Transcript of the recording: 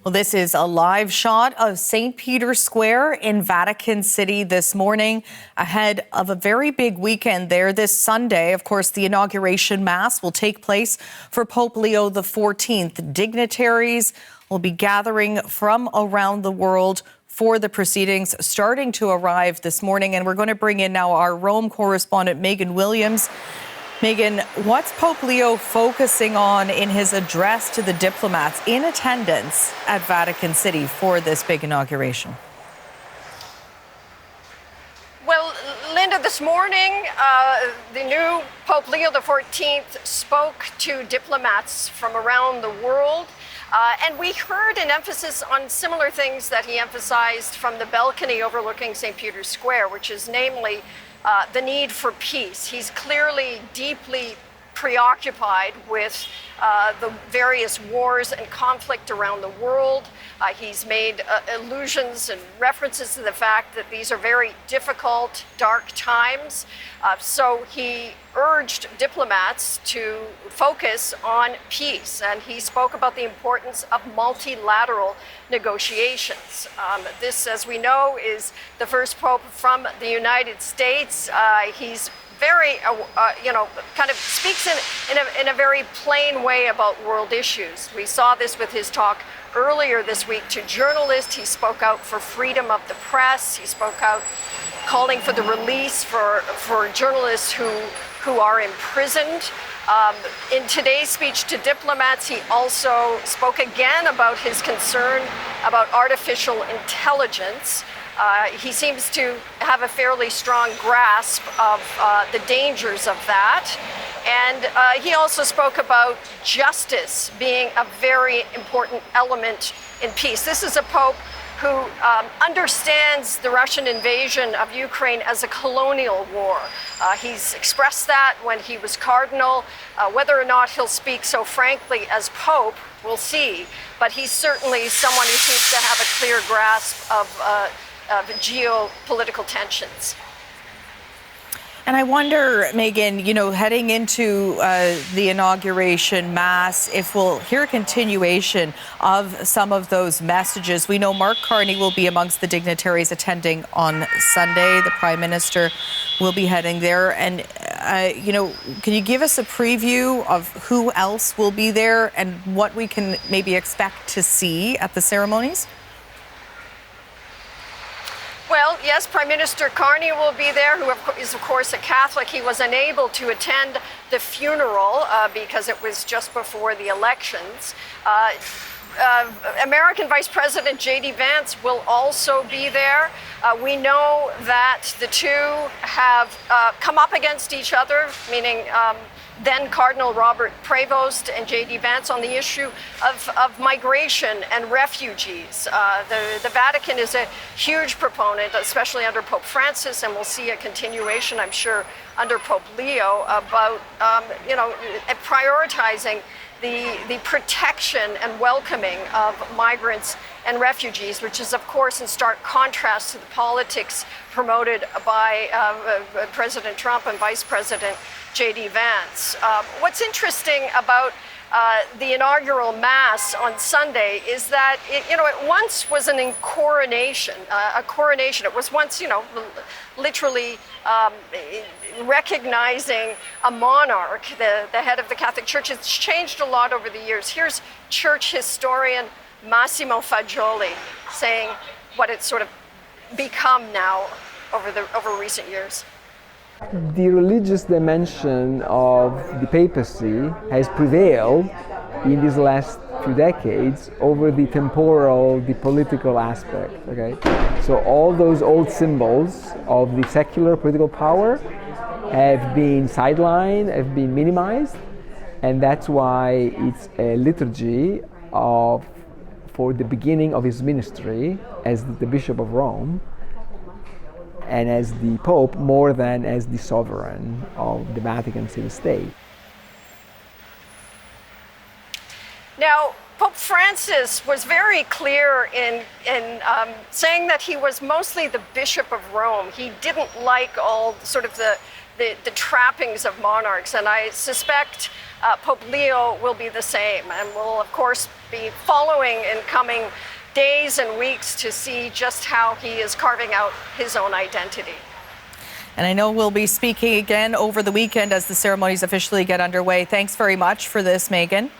Well, this is a live shot of St. Peter's Square in Vatican City this morning ahead of a very big weekend there this Sunday. Of course, the inauguration mass will take place for Pope Leo XIV. Dignitaries will be gathering from around the world for the proceedings, starting to arrive this morning. And we're going to bring in now our Rome correspondent, Megan Williams. Megan, what's Pope Leo focusing on in his address to the diplomats in attendance at Vatican City for this big inauguration? Well, Linda, this morning, the new Pope Leo XIV spoke to diplomats from around the world. And we heard an emphasis on similar things that he emphasized from the balcony overlooking St. Peter's Square, which is namely the need for peace. He's clearly deeply preoccupied with the various wars and conflict around the world. He's made allusions and references to the fact that these are very difficult, dark times. So he urged diplomats to focus on peace, and he spoke about the importance of multilateral negotiations. This, as we know, is the first pope from the United States. He's very, kind of speaks in a very plain way about world issues. We saw this with his talk earlier this week to journalists. He spoke out for freedom of the press. He spoke out calling for the release for journalists who are imprisoned. In today's speech to diplomats, he also spoke again about his concern about artificial intelligence. He seems to have a fairly strong grasp of the dangers of that. And he also spoke about justice being a very important element in peace. This is a pope who understands the Russian invasion of Ukraine as a colonial war. He's expressed that when he was cardinal. Whether or not he'll speak so frankly as pope, we'll see. But he's certainly someone who seems to have a clear grasp of geopolitical tensions. And I wonder, Megan, heading into the inauguration mass, if we'll hear a continuation of some of those messages. We know Mark Carney will be amongst the dignitaries attending on Sunday. The Prime Minister will be heading there. And, can you give us a preview of who else will be there and what we can maybe expect to see at the ceremonies? Well, yes, Prime Minister Carney will be there, who is, of course, a Catholic. He was unable to attend the funeral because it was just before the elections. American Vice President J.D. Vance will also be there. We know that the two have come up against each other, meaning then Cardinal Robert Prevost and J.D. Vance on the issue of migration and refugees. The Vatican is a huge proponent, especially under Pope Francis, and we'll see a continuation, I'm sure, under Pope Leo about, prioritizing the protection and welcoming of migrants and refugees, which is, of course, in stark contrast to the politics promoted by President Trump and Vice President J.D. Vance. What's interesting about the inaugural Mass on Sunday is that it once was a coronation. It was once, literally recognizing a monarch, the head of the Catholic Church. It's changed a lot over the years. Here's church historian Masimo Fajoli saying what it's sort of become now over recent years. The religious dimension of the papacy has prevailed in these last few decades over the temporal, the political aspect, okay? So all those old symbols of the secular political power have been sidelined, have been minimized, and that's why it's a liturgy for the beginning of his ministry as the Bishop of Rome, and as the Pope more than as the sovereign of the Vatican City state. Now, Pope Francis was very clear in saying that he was mostly the Bishop of Rome. He didn't like all sort of the the trappings of monarchs. And I suspect Pope Leo will be the same, and will, of course, be following in coming days and weeks to see just how he is carving out his own identity. And I know we'll be speaking again over the weekend as the ceremonies officially get underway. Thanks very much for this, Megan.